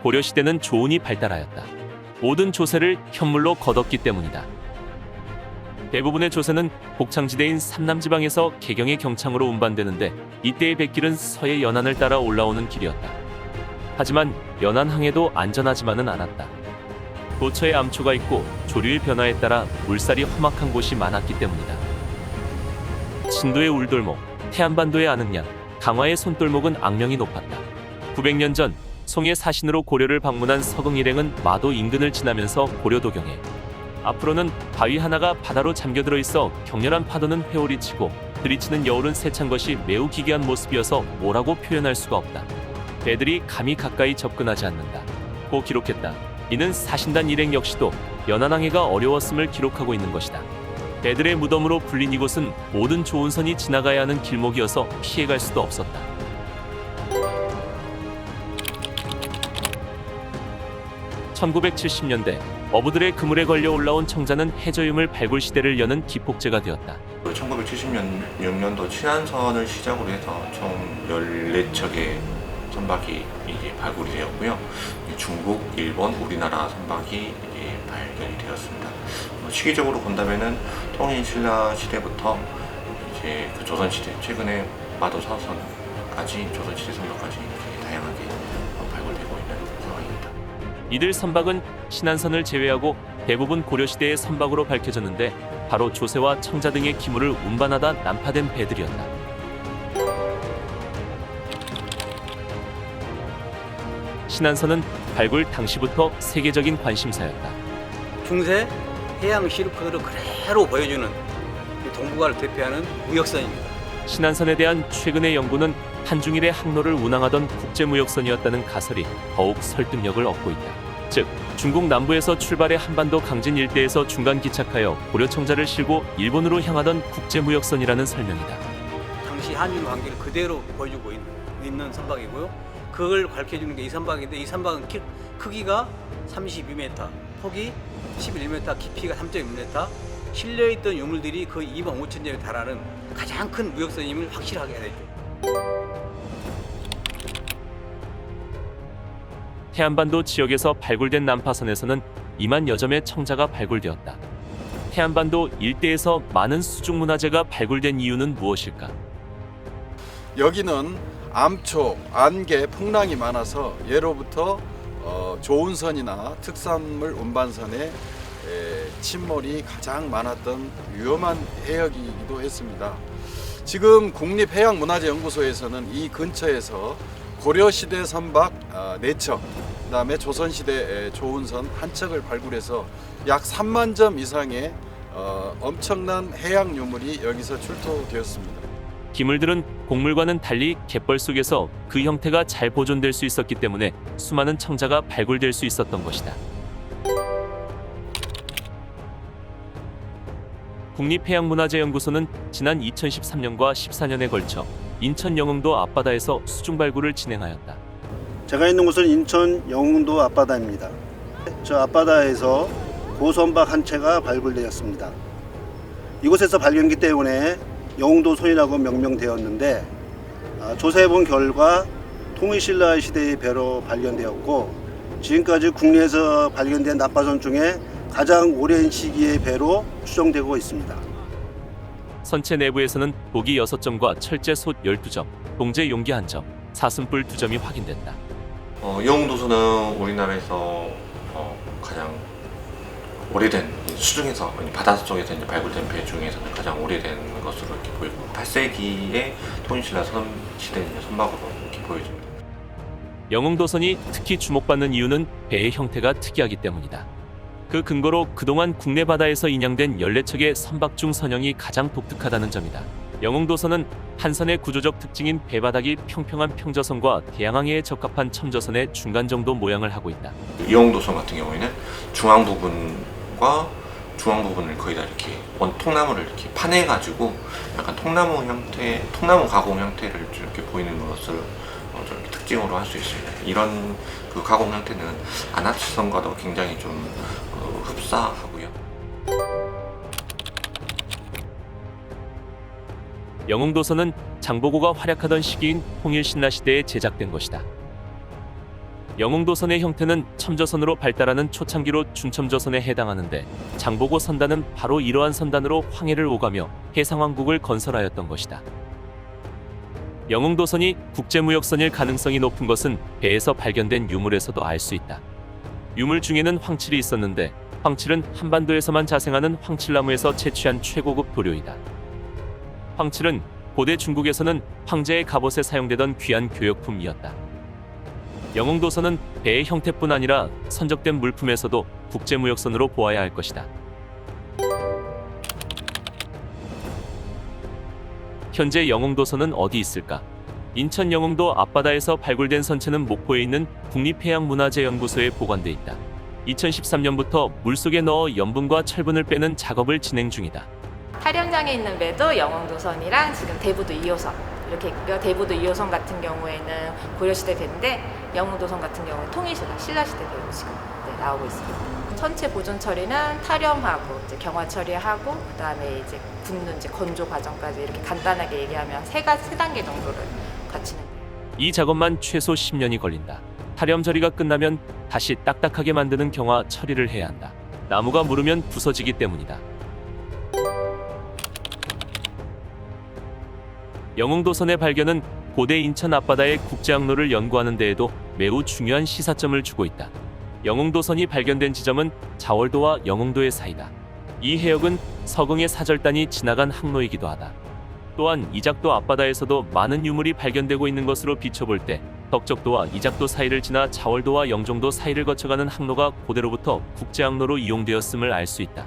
고려시대는 조은이 발달하였다. 모든 조세를 현물로 거뒀기 때문이다. 대부분의 조세는 곡창지대인 삼남지방에서 개경의 경창으로 운반되는데 이때의 뱃길은 서해 연안을 따라 올라오는 길이었다. 하지만 연안항해도 안전하지만은 않았다. 도처에 암초가 있고 조류의 변화에 따라 물살이 험악한 곳이 많았기 때문이다. 진도의 울돌목, 태안반도의 아능양, 강화의 손돌목은 악명이 높았다. 900년 전 송의 사신으로 고려를 방문한 서경 일행은 마도 인근을 지나면서 고려 도경에 앞으로는 바위 하나가 바다로 잠겨들어 있어 격렬한 파도는 회오리 치고 들이치는 여울은 세찬 것이 매우 기괴한 모습이어서 뭐라고 표현할 수가 없다. 배들이 감히 가까이 접근하지 않는다 고 기록했다. 이는 사신단 일행 역시도 연안항해가 어려웠음을 기록하고 있는 것이다. 배들의 무덤으로 불린 이곳은 모든 조은선이 지나가야 하는 길목이어서 피해갈 수도 없었다. (1970년대) 어부들의 그물에 걸려 올라온 청자는 해저유물 발굴 시대를 여는 기폭제가 되었다. 1976년도 친안선을 시작으로 해서 총 14척의 선박이 이제 발굴이 되었고요. 중국, 일본, 우리나라 선박이 이제 발견이 되었습니다. 시기적으로 본다면은 통일신라 시대부터 이제 그 조선시대, 최근에 마도 사선까지 조선시대 선박까지 다양하게 발굴되고 있는 상황입니다. 이들 선박은 신안선을 제외하고 대부분 고려시대의 선박으로 밝혀졌는데 바로 조세와 청자 등의 기물을 운반하다 난파된 배들이었다. 신안선은 발굴 당시부터 세계적인 관심사였다. 중세 해양 시루크를 그대로 보여주는 동북아를 대표하는 무역선입니다. 신안선에 대한 최근의 연구는 한중일의 항로를 운항하던 국제무역선이었다는 가설이 더욱 설득력을 얻고 있다. 즉, 중국 남부에서 출발해 한반도 강진 일대에서 중간 기착하여 고려 청자를 싣고 일본으로 향하던 국제무역선이라는 설명이다. 당시 한일 관계를 그대로 보여주고 있는 선박이고요. 그걸 밝혀주는 게 이 선박인데 이 선박은 크기가 32m, 폭이 11m, 깊이가 3.6m, 실려있던 유물들이 거의 25,000점에 달하는 가장 큰 무역선임을 확실하게 해야 되죠. 태안반도 지역에서 발굴된 난파선에서는 2만 여점의 청자가 발굴되었다. 태안반도 일대에서 많은 수중문화재가 발굴된 이유는 무엇일까? 여기는 암초, 안개, 풍랑이 많아서 예로부터 조운선이나 특산물 운반선의 침몰이 가장 많았던 위험한 해역이기도 했습니다. 지금 국립해양문화재연구소에서는 이 근처에서 고려시대 선박 4척, 그 다음에 조선시대 조운선 1척을 발굴해서 약 3만 점 이상의 엄청난 해양 유물이 여기서 출토되었습니다. 기물들은 곡물과는 달리 갯벌 속에서 그 형태가 잘 보존될 수 있었기 때문에 수많은 청자가 발굴될 수 있었던 것이다. 국립해양문화재연구소는 지난 2013년과 14년에 걸쳐 인천 영흥도 앞바다에서 수중 발굴을 진행하였다. 제가 있는 곳은 인천 영흥도 앞바다입니다. 저 앞바다에서 고선박 한 채가 발굴되었습니다. 이곳에서 발견기 때문에 영흥도 손이라고 명명되었는데 조사해본 결과 통일신라 시대의 배로 발견되었고 지금까지 국내에서 발견된 난파선 중에 가장 오랜 시기의 배로 추정되고 있습니다. 선체 내부에서는 독이 6점과 철제 솥 12점, 동제 용기 1점, 사슴뿔 2점이 확인됐다. 영흥도선은 우리나라에서 가장 오래된 수중에서 바닷속에서 이제 발굴된 배 중에서는 가장 오래된 것으로 이렇게 보이고 8세기의 통일신라 시대 선박으로 이렇게 보여집니다. 영흥도선이 특히 주목받는 이유는 배의 형태가 특이하기 때문이다. 그 근거로 그동안 국내 바다에서 인양된 14척의 선박 중 선형이 가장 독특하다는 점이다. 영흥도선은 한선의 구조적 특징인 배바닥이 평평한 평저선과 대양항해에 적합한 첨저선의 중간 정도 모양을 하고 있다. 영흥도선 같은 경우에는 중앙 부분을 거의 다 이렇게 통나무를 이렇게 파내가지고 약간 통나무 가공 형태를 이렇게 보이는 것을 좀 특징으로 할 수 있습니다. 이런 그 가공 형태는 안하츠선과도 굉장히 좀 흡사하고요. 영흥도선은 장보고가 활약하던 시기인 통일신라 시대에 제작된 것이다. 영흥도선의 형태는 첨저선으로 발달하는 초창기로 중첨저선에 해당하는데 장보고 선단은 바로 이러한 선단으로 황해를 오가며 해상왕국을 건설하였던 것이다. 영흥도선이 국제무역선일 가능성이 높은 것은 배에서 발견된 유물에서도 알 수 있다. 유물 중에는 황칠이 있었는데 황칠은 한반도에서만 자생하는 황칠나무에서 채취한 최고급 도료이다. 황칠은 고대 중국에서는 황제의 갑옷에 사용되던 귀한 교역품이었다. 영흥도선은 배의 형태뿐 아니라 선적된 물품에서도 국제무역선으로 보아야 할 것이다. 현재 영흥도선은 어디 있을까? 인천 영흥도 앞바다에서 발굴된 선체는 목포에 있는 국립해양문화재연구소에 보관돼 있다. 2013년부터 물속에 넣어 염분과 철분을 빼는 작업을 진행 중이다. 타령장에 있는 배도 영흥도선이랑 지금 대부도 2호선 이렇게 있고요. 대부도 2호선 같은 경우에는 고려시대 배인데 영흥도선 같은 경우는 통일신라 신라시대 배로 지금 나오고 있습니다. 선체 보존 처리는 타령하고 이제 경화 처리하고 그다음에 이제 굽는 이제 건조 과정까지 이렇게 간단하게 얘기하면 세 단계 정도를 거치는. 이 작업만 최소 10년이 걸린다. 타령 처리가 끝나면 다시 딱딱하게 만드는 경화 처리를 해야 한다. 나무가 무르면 부서지기 때문이다. 영흥도선의 발견은 고대 인천 앞바다의 국제항로를 연구하는 데에도 매우 중요한 시사점을 주고 있다. 영흥도선이 발견된 지점은 자월도와 영흥도의 사이다. 이 해역은 서궁의 사절단이 지나간 항로이기도 하다. 또한 이작도 앞바다에서도 많은 유물이 발견되고 있는 것으로 비춰볼 때 덕적도와 이작도 사이를 지나 자월도와 영종도 사이를 거쳐가는 항로가 고대로부터 국제항로로 이용되었음을 알 수 있다.